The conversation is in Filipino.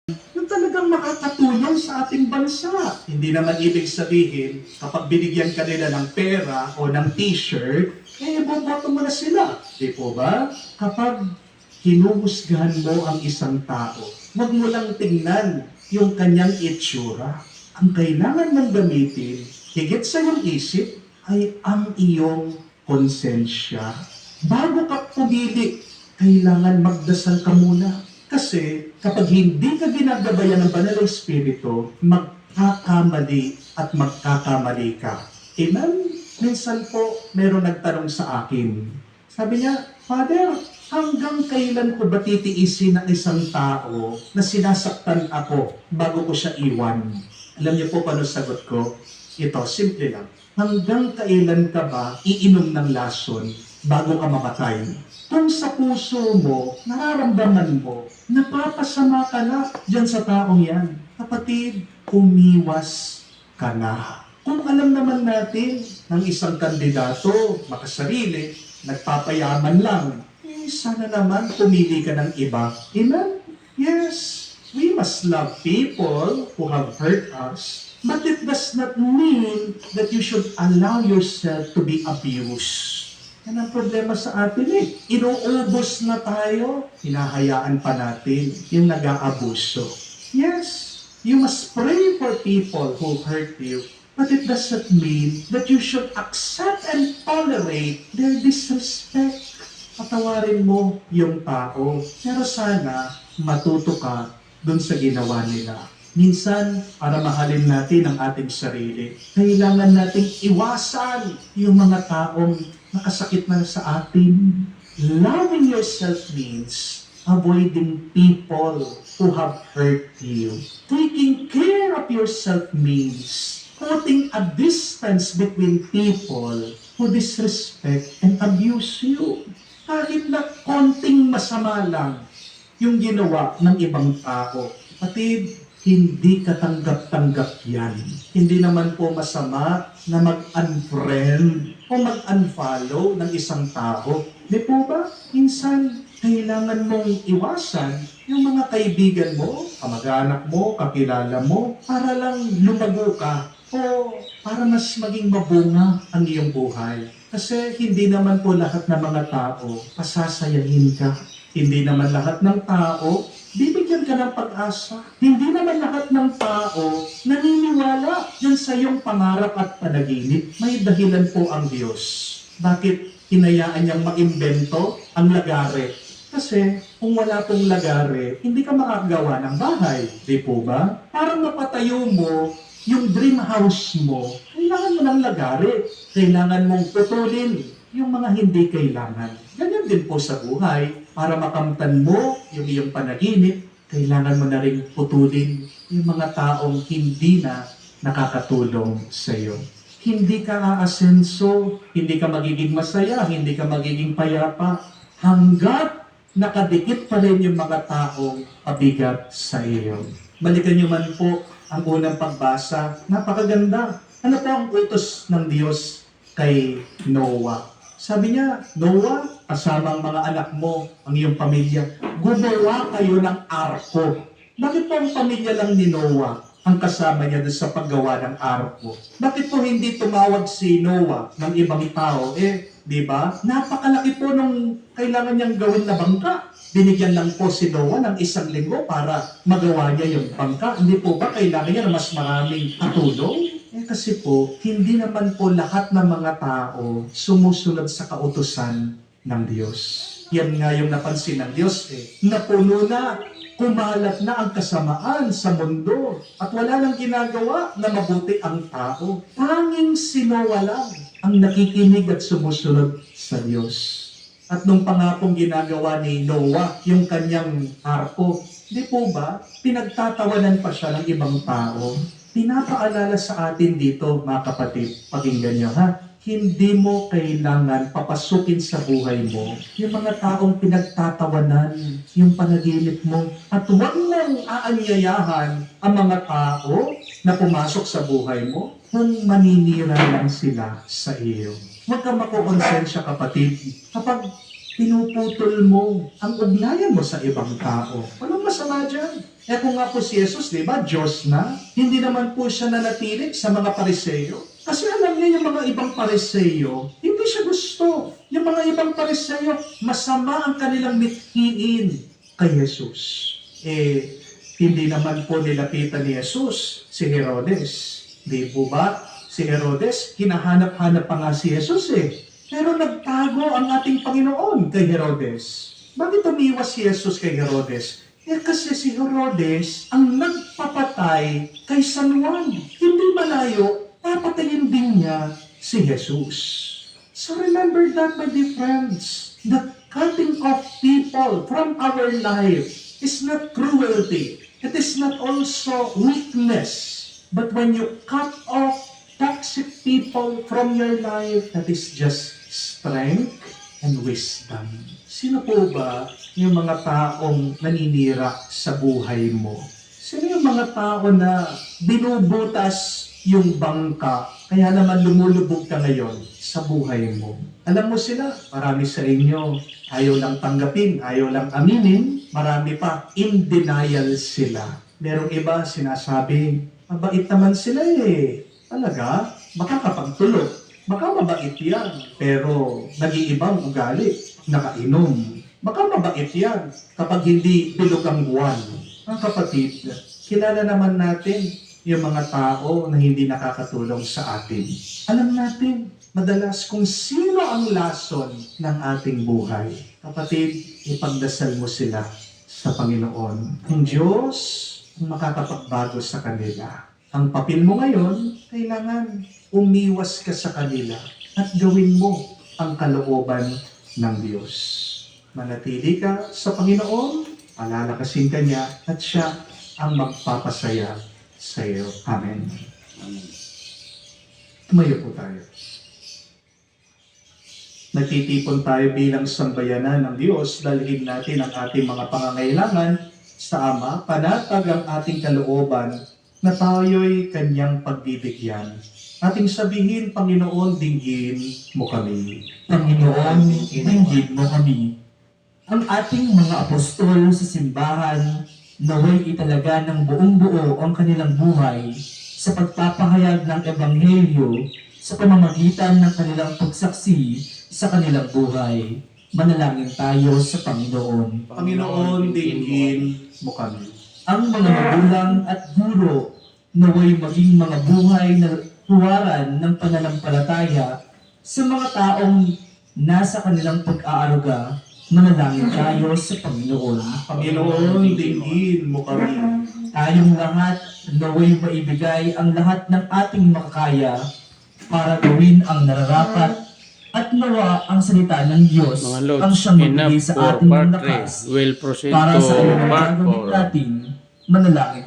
yung talagang makakatulong sa ating bansa. Hindi naman ibig sabihin, kapag binigyan ka nila ng pera o ng t-shirt, boboto mo na sila. Di po ba? Kapag hinuhusgahan mo ang isang tao, huwag mo lang tingnan yung kanyang itsura. Ang kailangan mong gamitin, higit sa iyong isip, ay ang iyong konsensya. Bago ka pumili, kailangan magdasal ka muna. Kasi kapag hindi ka ginagabayan ng Banal na Espiritu, magkakamali at magkakamali ka. Amen? Minsan po, meron nagtanong sa akin. Sabi niya, Father, hanggang kailan ko ba titiisin ng isang tao na sinasaktan ako bago ko siya iwan? Alam niyo po paano sagot ko? Ito, simple lang. Hanggang kailan ka ba iinom ng lason bago ka mamatay? Kung sa puso mo, nararamdaman mo, napapasama ka na dyan sa taong yan. Kapatid, umiwas ka na. Kung alam naman natin ng isang kandidato, makasarili, nagpapayaman lang, sana naman pumili ka ng iba. Amen? Yes, we must love people who have hurt us, but it does not mean that you should allow yourself to be abused. Yan ang problema sa atin eh. Inuubos na tayo, hinahayaan pa natin yung nag-aabuso. Yes, you must pray for people who hurt you, but it doesn't mean that you should accept and tolerate their disrespect. Patawarin mo yung tao, pero sana matuto ka dun sa ginawa nila. Minsan, para mahalin natin ang ating sarili, kailangan nating iwasan yung mga taong nakasakit na sa atin. Loving yourself means avoiding people who have hurt you. Taking care of yourself means putting a distance between people who disrespect and abuse you. Kahit na konting masama lang yung ginawa ng ibang tao. Patid, hindi katanggap-tanggap yan. Hindi naman po masama na mag-unfriend o mag-unfollow ng isang tao. Di po ba? Minsan, kailangan mong iwasan yung mga kaibigan mo, kamag-anak mo, kakilala mo, para lang lumago ka o para mas maging mabunga ang iyong buhay. Kasi hindi naman po lahat ng mga tao pasasayahin ka. Hindi naman lahat ng tao bibigyan ka ng pag-asa. Hindi naman lahat ng tao naniniwala dyan sa iyong pangarap at panaginip. May dahilan po ang Diyos. Bakit hinayaan niyang mag-imbento ang lagare? Kasi kung wala pong lagare, hindi ka makagawa ng bahay. Di po ba? Parang mapatayo mo yung dream house mo, kailangan mo ng lagare. Kailangan mong putulin yung mga hindi kailangan. Ganyan din po sa buhay. Para makamtan mo yung iyong panaginip, kailangan mo na rin putulin yung mga taong hindi na nakakatulong sa iyo. Hindi ka aasenso, hindi ka magiging masaya, hindi ka magiging payapa, hanggat nakadikit pa rin yung mga taong pabigat sa iyo. Balikan niyo man po ang unang pagbasa. Napakaganda. Ano po ang utos ng Diyos kay Noah? Sabi niya, Noah, kasama ang mga anak mo, ang iyong pamilya, gumawa kayo ng arko. Bakit po ang pamilya lang ni Noah ang kasama niya doon sa paggawa ng arko? Bakit po hindi tumawag si Noah ng ibang tao? Di ba? Napakalaki po nung kailangan niyang gawin na bangka. Binigyan lang po si Noah ng 1 linggo para magawa niya yung bangka. Hindi po ba kailangan niya ng mas maraming katulong? Kasi po, hindi naman po lahat ng mga tao sumusunod sa kautusan ng Diyos. Yan nga yung napansin ng Diyos Napuno na, kumalat na ang kasamaan sa mundo at wala nang ginagawa na mabuti ang tao. Tanging si Noah lang ang nakikinig at sumusunod sa Diyos. At nung pangakong ginagawa ni Noah, yung kanyang arko, di po ba, pinagtatawanan pa siya ng ibang tao. Pinapaalala sa atin dito, mga kapatid, pakinggan niyo ha, hindi mo kailangan papasukin sa buhay mo yung mga taong pinagtatawanan, yung panaginip mo, at huwag mong aanyayahan ang mga tao na pumasok sa buhay mo kung maninira lang sila sa iyo. Huwag ka makukonsensya, kapatid, kapag pinuputol mo ang ugnayan mo sa ibang tao. Walang masama dyan. Eh kung nga po si Jesus, di ba, Diyos na, hindi naman po siya nanatili sa mga Pariseyo. Kasi alam niya yung mga ibang Pariseyo, hindi siya gusto. Yung mga ibang Pariseyo, masama ang kanilang mithiin kay Jesus. Eh, hindi naman po nilapitan ni Jesus si Herodes. Di po ba? Si Herodes, hinahanap-hanap pa nga si Jesus eh. Pero nagtago ang ating Panginoon kay Herodes. Bakit umiwas si Jesus kay Herodes? Eh kasi si Herodes ang nagpapatay kay San Juan. Hindi malayo, papatayin din niya si Jesus. So remember that, my dear friends, that cutting off people from our life is not cruelty. It is not also weakness. But when you cut off toxic people from your life, that is just strength and wisdom. Sino po ba yung mga taong naninira sa buhay mo? Sino yung mga tao na binubutas yung bangka, kaya naman lumulubog ka ngayon sa buhay mo? Alam mo sila, marami sa inyo, ayaw lang tanggapin, ayaw lang aminin, marami pa, in denial sila. Merong iba sinasabi, mabait naman sila eh. Talaga? Baka kapag tulog, baka mabait yan, pero nag-iibang ugali, nakainom. Baka mabait yan kapag hindi bilog ang buwan. Ang kapatid, kilala naman natin yung mga tao na hindi nakakatulong sa atin. Alam natin, madalas kung sino ang lason ng ating buhay. Kapatid, ipagdasal mo sila sa Panginoon. Ang Diyos ang makakapagbago sa kanila. Ang papel mo ngayon, kailangan umiwas ka sa kanila at gawin mo ang kalooban ng Diyos. Manatili ka sa Panginoon, palalakasin ka niya, at siya ang magpapasaya sa iyo. Amen. Tumayo po tayo. Nagtitipon tayo bilang sambayanan ng Diyos, dalhin natin ang ating mga pangangailangan sa Ama, panatag ang ating kalooban na tayo'y kanyang pagbibigyan. Ating sabihin, Panginoon, dinggin mo kami. Panginoon, dinggin mo kami. Ang ating mga apostol sa simbahan, naway italaga ng buong buo ang kanilang buhay sa pagpapahayag ng Ebanghelyo sa pamamagitan ng kanilang pagsaksi sa kanilang buhay. Manalangin tayo sa Panginoon. Panginoon, dinggin mo kami. Ang mga magulang at guro naway maging mga buhay na huwaran ng pananampalataya sa mga taong nasa kanilang pag-aaruga. Manalangin tayo sa Panginoon. Panginoon, dinggin mo kami. Tayong lahat naway maibigay ang lahat ng ating makakaya para gawin ang nararapat at nawa ang salita ng Diyos Mga ang Lods, siyang enough magbigay sa for ating part 3. lakas We'll proceed para to sa part gagawin 4. natin. Manalangin